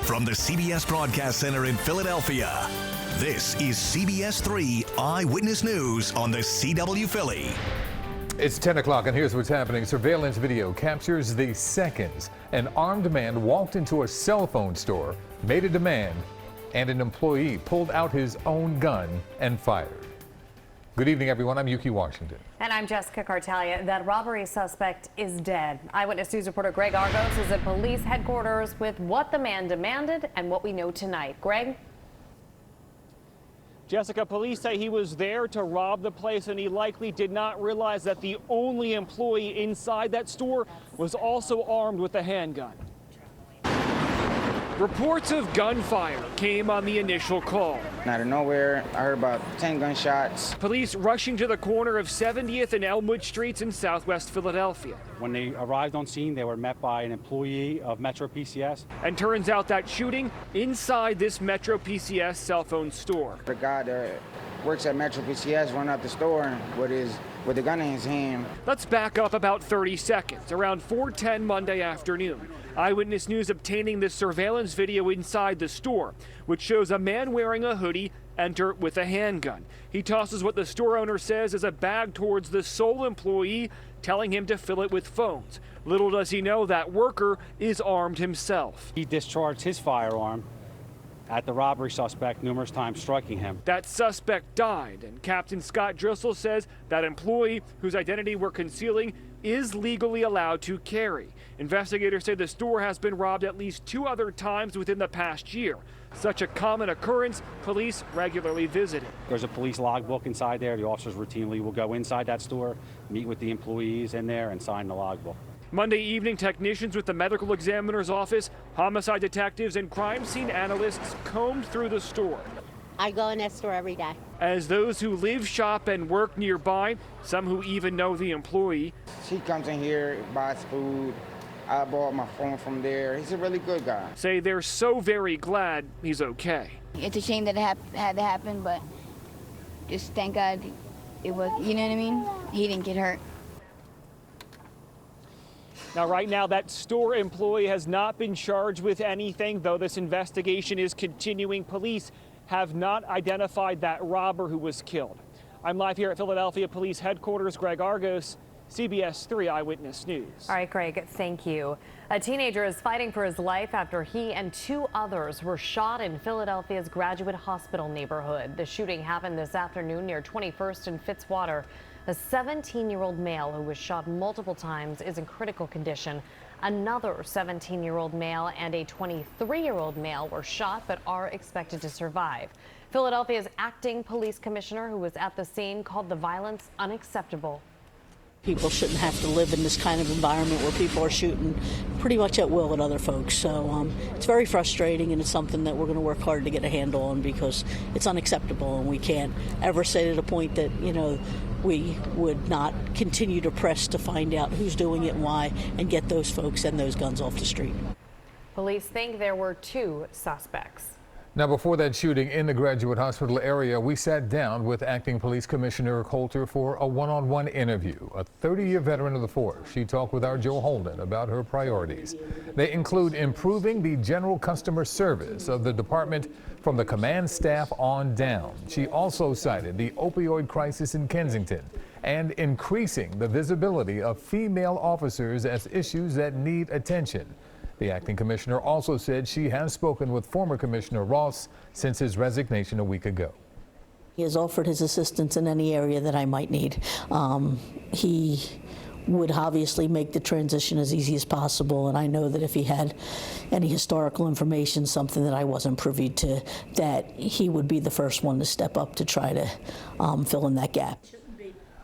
From the CBS Broadcast Center in Philadelphia, this is CBS 3 Eyewitness News on the CW Philly. It's 10 o'clock and here's what's happening. Surveillance video captures the seconds an armed man walked into a cell phone store, made a demand, and an employee pulled out his own gun and fired. Good evening, everyone. I'm Yuki Washington. And I'm Jessica Cartalia. That robbery suspect is dead. Eyewitness News reporter Greg Argos is at police headquarters with what the man demanded and what we know tonight. Greg? Jessica, police say he was there to rob the place and he likely did not realize that the only employee inside that store was also armed with a handgun. Reports of gunfire came on the initial call. Out of nowhere, I heard about 10 gunshots. Police rushing to the corner of 70th and Elmwood Streets in southwest Philadelphia. When they arrived on scene, they were met by an employee of Metro PCS. And turns out that shooting inside this Metro PCS cell phone store. The guy that works at Metro PCS run out the store with the gun in his hand. Let's back up about 30 seconds, around 4:10 Monday afternoon. Eyewitness News obtaining this surveillance video inside the store, which shows a man wearing a hoodie enter with a handgun. He tosses what the store owner says is a bag towards the sole employee, telling him to fill it with phones. Little does he know that worker is armed himself. He discharged his firearm at the robbery suspect, numerous times striking him. That suspect died, and Captain Scott Driscoll says that employee, whose identity we're concealing, is legally allowed to carry. Investigators say the store has been robbed at least 2 other times within the past year. Such a common occurrence, police regularly visit it. There's a police logbook inside there. The officers routinely will go inside that store, meet with the employees in there, and sign the logbook. Monday evening, technicians with the medical examiner's office, homicide detectives, and crime scene analysts combed through the store. I go in that store every day. As those who live, shop, and work nearby, some who even know the employee. He comes in here, buys food. I bought my phone from there. He's a really good guy. Say they're so very glad he's okay. It's a shame that it had to happen, but just thank God it was, you know what I mean? He didn't get hurt. Now, right now, that store employee has not been charged with anything, though this investigation is continuing. Police have not identified that robber who was killed. I'm live here at Philadelphia Police Headquarters. Greg Argos, CBS 3 Eyewitness News. All right, Greg, thank you. A teenager is fighting for his life after he and 2 others were shot in Philadelphia's Graduate Hospital neighborhood. The shooting happened this afternoon near 21st and Fitzwater. A 17-year-old male who was shot multiple times is in critical condition. Another 17-year-old male and a 23-year-old male were shot but are expected to survive. Philadelphia's acting police commissioner, who was at the scene, called the violence unacceptable. People shouldn't have to live in this kind of environment where people are shooting pretty much at will at other folks. So it's very frustrating, and it's something that we're going to work hard to get a handle on because it's unacceptable, and we can't ever say to the point that, you know, we would not continue to press to find out who's doing it and why and get those folks and those guns off the street. Police think there were 2 suspects. Now, before that shooting in the Graduate Hospital area, we sat down with Acting Police Commissioner Coulter for a one-on-one interview. A 30-year veteran of the force, she talked with our Joe Holden about her priorities. They include improving the general customer service of the department from the command staff on down. She also cited the opioid crisis in Kensington and increasing the visibility of female officers as issues that need attention. The acting commissioner also said she has spoken with former Commissioner Ross since his resignation a week ago. He has offered his assistance in any area that I might need. He would obviously make the transition as easy as possible, and I know that if he had any historical information, something that I wasn't privy to, that he would be the first one to step up to try to fill in that gap.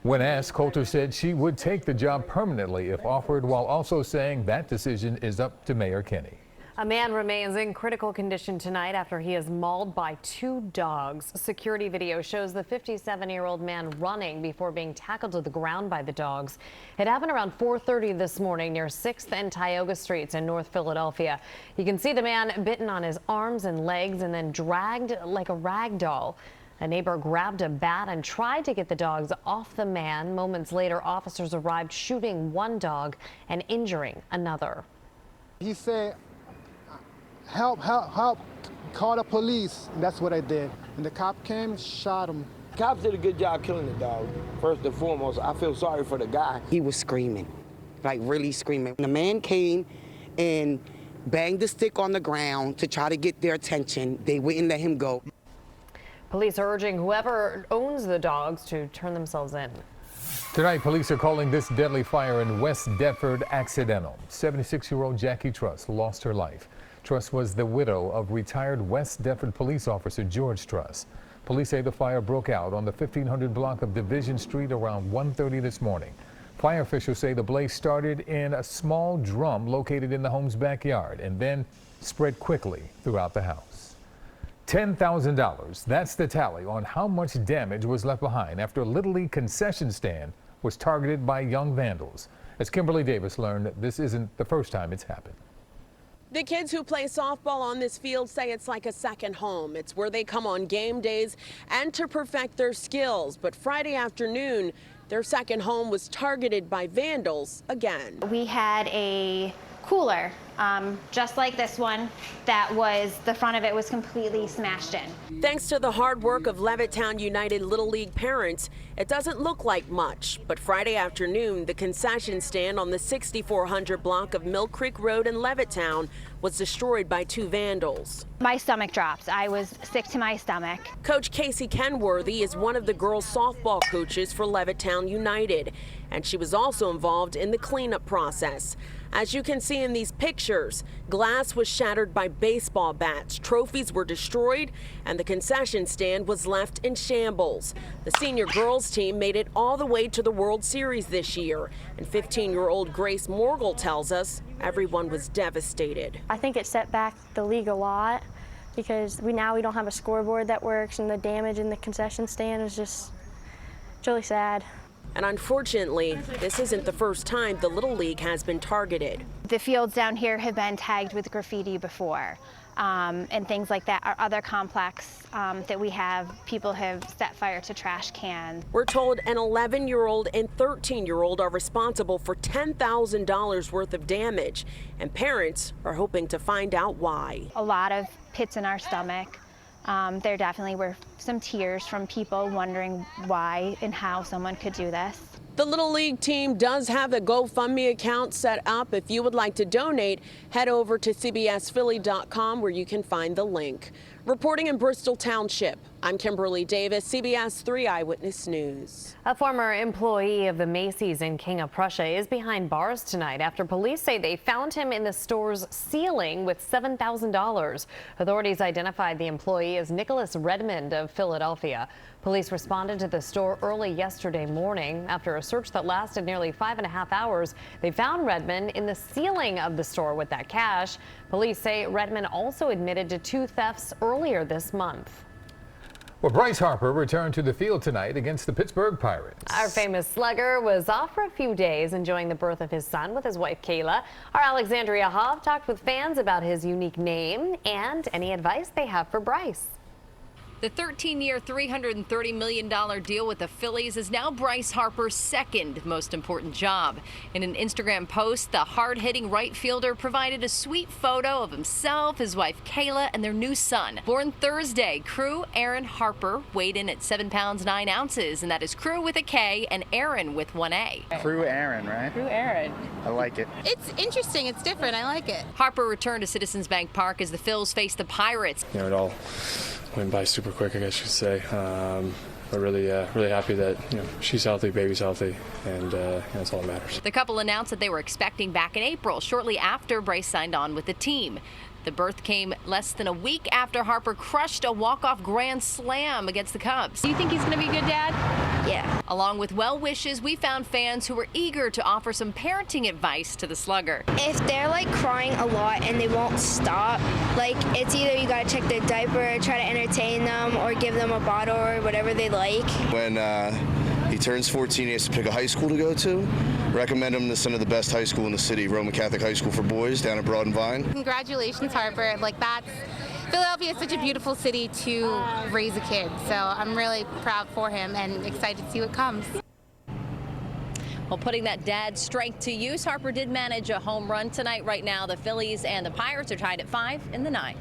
When asked, Coulter said she would take the job permanently if offered, while also saying that decision is up to Mayor Kenney. A man remains in critical condition tonight after he is mauled by 2 dogs. Security video shows the 57-year-old man running before being tackled to the ground by the dogs. It happened around 4:30 this morning near 6th and Tioga Streets in North Philadelphia. You can see the man bitten on his arms and legs and then dragged like a rag doll. A neighbor grabbed a bat and tried to get the dogs off the man. Moments later, officers arrived, shooting 1 dog and injuring another. He said, help, call the police. And that's what I did. And the cop came, shot him. Cops did a good job killing the dog. First and foremost, I feel sorry for the guy. He was screaming, like really screaming. The man came and banged the stick on the ground to try to get their attention. They wouldn't let him go. Police are urging whoever owns the dogs to turn themselves in. Tonight, police are calling this deadly fire in West Deptford accidental. 76-year-old Jackie Truss lost her life. Truss was the widow of retired West Deptford police officer George Truss. Police say the fire broke out on the 1500 block of Division Street around 1:30 this morning. Fire officials say the blaze started in a small drum located in the home's backyard and then spread quickly throughout the house. $10,000, that's the tally on how much damage was left behind after a Little League concession stand was targeted by young vandals. As Kimberly Davis learned, this isn't the first time it's happened. The kids who play softball on this field say it's like a second home. It's where they come on game days and to perfect their skills. But Friday afternoon, their second home was targeted by vandals again. We had a cooler, just like this one, that was, the front of it was completely smashed in. Thanks to the hard work of Levittown United Little League parents, it doesn't look like much. But Friday afternoon, the concession stand on the 6400 block of Mill Creek Road in Levittown was destroyed by two vandals. My stomach dropped. I was sick to my stomach. Coach Casey Kenworthy is one of the girls' softball coaches for Levittown United, and she was also involved in the cleanup process. As you can see in these pictures, glass was shattered by baseball bats, trophies were destroyed, and the concession stand was left in shambles. The senior girls team made it all the way to the World Series this year, and 15-year-old Grace Morgul tells us everyone was devastated. I think it set back the league a lot because we don't have a scoreboard that works, and the damage in the concession stand is just really sad. And unfortunately, this isn't the first time the Little League has been targeted. The fields down here have been tagged with graffiti before, and things like that. Our other complex that we have, people have set fire to trash cans. We're told an 11-year-old and 13-year-old are responsible for $10,000 worth of damage, and parents are hoping to find out why. A lot of pits in our stomach. There definitely were some tears from people wondering why and how someone could do this. The Little League team does have a GoFundMe account set up. If you would like to donate, head over to cbsphilly.com where you can find the link. Reporting in Bristol Township, I'm Kimberly Davis, CBS 3 Eyewitness News. A former employee of the Macy's in King of Prussia is behind bars tonight after police say they found him in the store's ceiling with $7,000. Authorities identified the employee as Nicholas Redmond of Philadelphia. Police responded to the store early yesterday morning. After a search that lasted nearly 5.5 hours, they found Redmond in the ceiling of the store with that cash. Police say Redmond also admitted to 2 thefts earlier this month. Well, Bryce Harper returned to the field tonight against the Pittsburgh Pirates. Our famous slugger was off for a few days enjoying the birth of his son with his wife Kayla. Our Alexandria Hobb talked with fans about his unique name and any advice they have for Bryce. The 13-year, $330 million deal with the Phillies is now Bryce Harper's second most important job. In an Instagram post, the hard-hitting right fielder provided a sweet photo of himself, his wife Kayla, and their new son. Born Thursday, Crew Aaron Harper weighed in at 7 pounds 9 ounces, and that is Crew with a K and Aaron with one A. Crew Aaron, right? Crew Aaron. I like it. It's interesting. It's different. I like it. Harper returned to Citizens Bank Park as the Phils face the Pirates. It all went by super quick, I guess you could say. But really happy that she's healthy, baby's healthy, and that's all that matters. The couple announced that they were expecting back in April, shortly after Bryce signed on with the team. The birth came less than a week after Harper crushed a walk-off grand slam against the Cubs. Do you think he's going to be a good dad? Yeah. Along with well wishes, we found fans who were eager to offer some parenting advice to the slugger. If they're like crying a lot and they won't stop, like it's either you gotta check their diaper, try to entertain them, or give them a bottle or whatever they like. When he turns 14, he has to pick a high school to go to. Recommend him to send to the best high school in the city, Roman Catholic High School for boys down at Broad and Vine. Congratulations, Harper. Philadelphia is such a beautiful city to raise a kid, so I'm really proud for him and excited to see what comes. Well, putting that dad's strength to use, Harper did manage a home run tonight. Right now, the Phillies and the Pirates are tied at 5 in the 9th.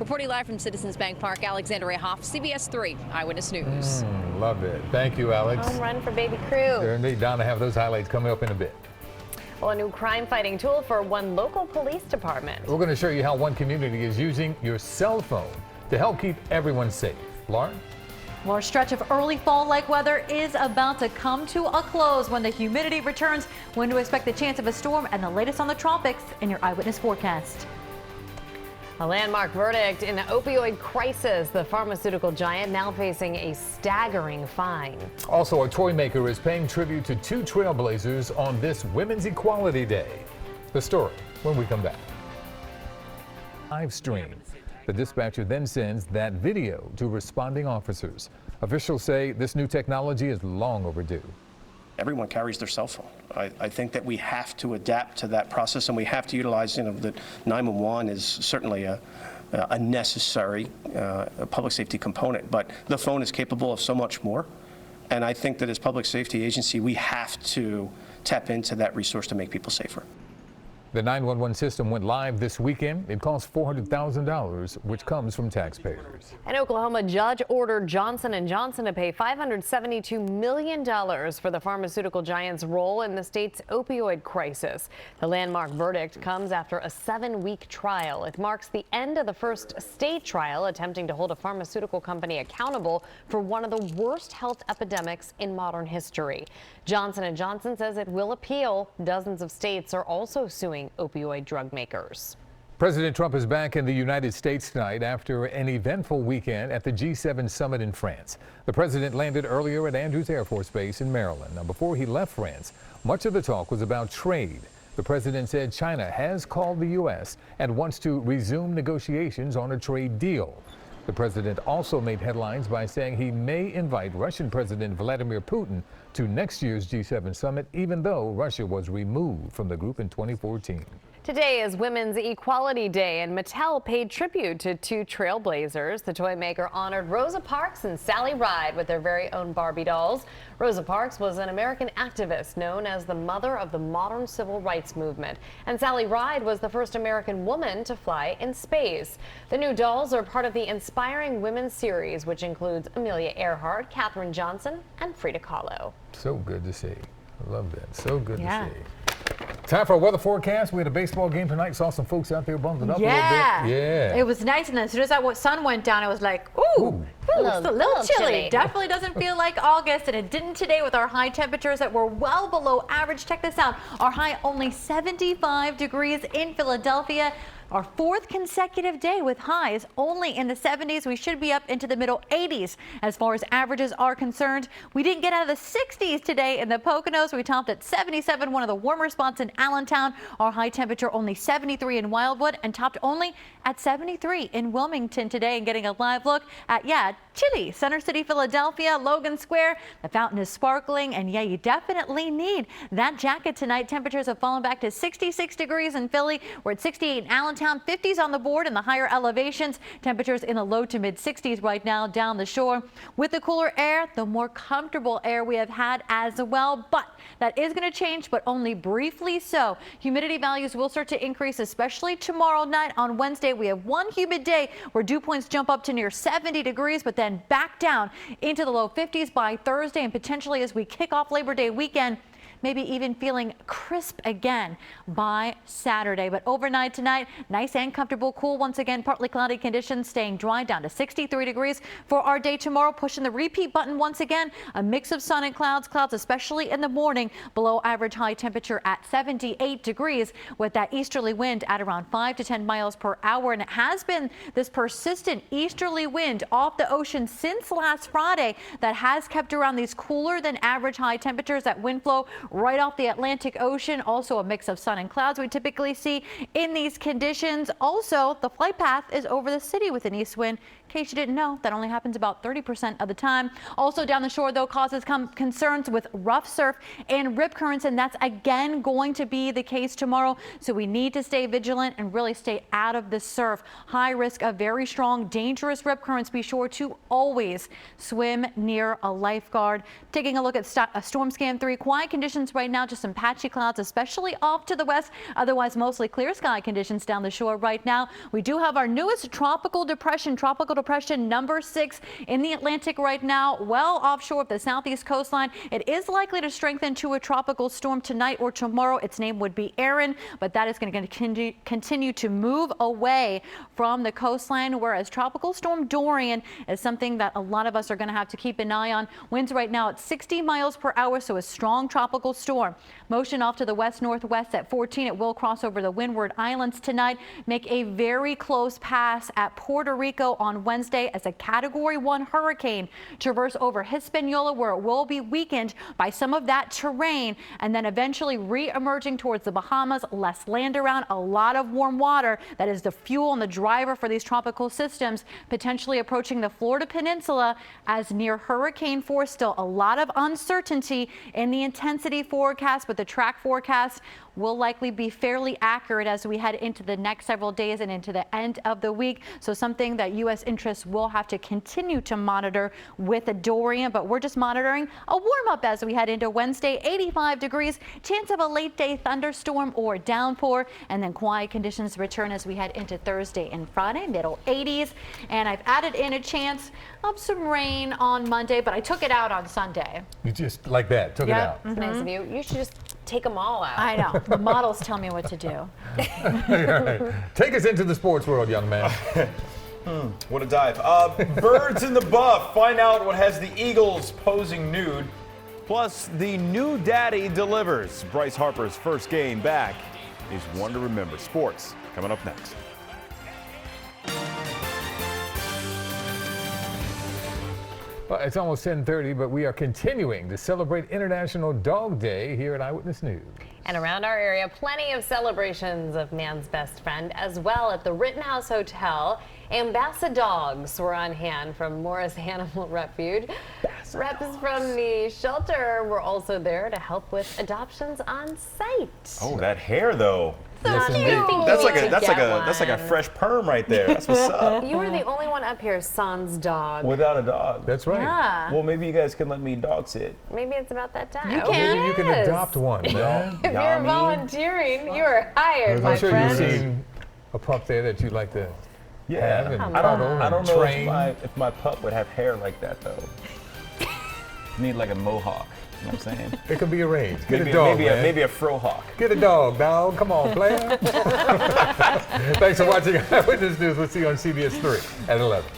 Reporting live from Citizens Bank Park, Alexandria Hoff, CBS 3 Eyewitness News. Love it. Thank you, Alex. Home run for baby Crew. Indeed, Donna, have those highlights coming up in a bit. Well, a new crime-fighting tool for one local police department. We're going to show you how one community is using your cell phone to help keep everyone safe. Lauren? Well, a stretch of early fall-like weather is about to come to a close when the humidity returns. When to expect the chance of a storm and the latest on the tropics in your Eyewitness forecast. A landmark verdict in the opioid crisis. The pharmaceutical giant now facing a staggering fine. Also, a toy maker is paying tribute to 2 trailblazers on this Women's Equality Day. The story when we come back. Live stream. The dispatcher then sends that video to responding officers. Officials say this new technology is long overdue. Everyone carries their cell phone. I think that we have to adapt to that process, and we have to utilize, that 911 is certainly a necessary public safety component, but the phone is capable of so much more. And I think that as public safety agency, we have to tap into that resource to make people safer. The 911 system went live this weekend. It costs $400,000, which comes from taxpayers. An Oklahoma judge ordered Johnson & Johnson to pay $572 million for the pharmaceutical giant's role in the state's opioid crisis. The landmark verdict comes after a 7-week trial. It marks the end of the first state trial attempting to hold a pharmaceutical company accountable for one of the worst health epidemics in modern history. Johnson & Johnson says it will appeal. Dozens of states are also suing opioid drug makers. President Trump is back in the United States tonight after an eventful weekend at the G7 summit in France. The president landed earlier at Andrews Air Force Base in Maryland. Now, before he left France, much of the talk was about trade. The president said China has called the U.S. and wants to resume negotiations on a trade deal. The president also made headlines by saying he may invite Russian President Vladimir Putin to next year's G7 summit, even though Russia was removed from the group in 2014. Today is Women's Equality Day, and Mattel paid tribute to 2 trailblazers. The toy maker honored Rosa Parks and Sally Ride with their very own Barbie dolls. Rosa Parks was an American activist known as the mother of the modern civil rights movement, and Sally Ride was the first American woman to fly in space. The new dolls are part of the Inspiring Women series, which includes Amelia Earhart, Katherine Johnson, and Frida Kahlo. So good to see. I love that. So good to see. Time for a weather forecast. We had a baseball game tonight. Saw some folks out there bundled up a little bit. Yeah. It was nice, and as soon as that sun went down, it was like, ooh. It's a little chilly. Definitely doesn't feel like August, and it didn't today with our high temperatures that were well below average. Check this out. Our high only 75 degrees in Philadelphia. Our 4th consecutive day with highs only in the 70s. We should be up into the middle 80s as far as averages are concerned. We didn't get out of the 60s today in the Poconos. We topped at 77, one of the warmer spots in Allentown. Our high temperature only 73 in Wildwood, and topped only at 73 in Wilmington today. And getting a live look at, chilly Center City, Philadelphia, Logan Square. The fountain is sparkling, and you definitely need that jacket tonight. Temperatures have fallen back to 66 degrees in Philly. We're at 68 in Allentown. 50s on the board in the higher elevations. Temperatures in the low to mid 60s right now down the shore. With the cooler air, the more comfortable air we have had as well. But that is going to change, but only briefly so. Humidity values will start to increase, especially tomorrow night. On Wednesday, we have one humid day where dew points jump up to near 70 degrees, but then back down into the low 50s by Thursday, and potentially as we kick off Labor Day weekend, maybe even feeling crisp again by Saturday. But overnight tonight, nice and comfortable, cool once again, partly cloudy conditions, staying dry down to 63 degrees for our day tomorrow. Pushing the repeat button once again, a mix of sun and clouds especially in the morning, below average high temperature at 78 degrees with that easterly wind at around 5 to 10 miles per hour. And it has been this persistent easterly wind off the ocean since last Friday that has kept around these cooler than average high temperatures. That wind flow right off the Atlantic Ocean. Also a mix of sun and clouds we typically see in these conditions. Also, the flight path is over the city with an east wind. In case you didn't know, that only happens about 30% of the time. Also down the shore, though, causes concerns with rough surf and rip currents, and that's again going to be the case tomorrow. So we need to stay vigilant and really stay out of the surf. High risk of very strong, dangerous rip currents. Be sure to always swim near a lifeguard. Taking a look at Storm Scan 3, quiet conditions conditions right now, just some patchy clouds, especially off to the west. Otherwise, mostly clear sky conditions down the shore right now. We do have our newest tropical depression number 6 in the Atlantic right now, well offshore of the southeast coastline. It is likely to strengthen to a tropical storm tonight or tomorrow. Its name would be Aaron, but that is going to continue to move away from the coastline, whereas Tropical Storm Dorian is something that a lot of us are going to have to keep an eye on. Winds right now at 60 miles per hour, so a strong tropical storm. Motion off to the west-northwest at 14. It will cross over the Windward Islands tonight, make a very close pass at Puerto Rico on Wednesday as a Category 1 hurricane, traverse over Hispaniola, where it will be weakened by some of that terrain, and then eventually re-emerging towards the Bahamas. Less land around, a lot of warm water that is the fuel and the driver for these tropical systems, potentially approaching the Florida Peninsula as near hurricane force. Still a lot of uncertainty in the intensity forecast, but the track forecast will likely be fairly accurate as we head into the next several days and into the end of the week. So something that U.S. interests will have to continue to monitor with a Dorian, but we're just monitoring a warm up as we head into Wednesday. 85 degrees, chance of a late day thunderstorm or downpour, and then quiet conditions return as we head into Thursday and Friday, middle 80s. And I've added in a chance of some rain on Monday, but I took it out on Sunday. You just like that, took it out. That's nice of you. You should just take them all out. I know. The models tell me what to do. Take us into the sports world, young man. What a dive. Birds in the buff. Find out what has the Eagles posing nude. Plus, the new daddy delivers. Bryce Harper's first game back is one to remember. Sports coming up next. Well, it's almost 10:30, but we are continuing to celebrate International Dog Day here at Eyewitness News. And around our area, plenty of celebrations of man's best friend as well at the Rittenhouse Hotel. Ambassadogs were on hand from Morris Animal Refuge. Reps from the shelter were also there to help with adoptions on site. Oh, that hair though. So cute. That's like a fresh perm right there. That's what's up. You were the only one up here, sans dog. Without a dog. That's right. Yeah. Well, maybe you guys can let me dog sit. Maybe it's about that time. You can. Maybe you can adopt one, man. If you're volunteering, you are hired, my I'm sure friend. you've seen a pup there that you'd like to have and I don't know train. if my pup would have hair like that though. Need like a mohawk. You know what I'm saying? It could be arranged. Get a dog, man. Maybe a frohawk. Get a dog. Come on, player. Thanks for watching Eyewitness News. We'll see you on CBS 3 at 11.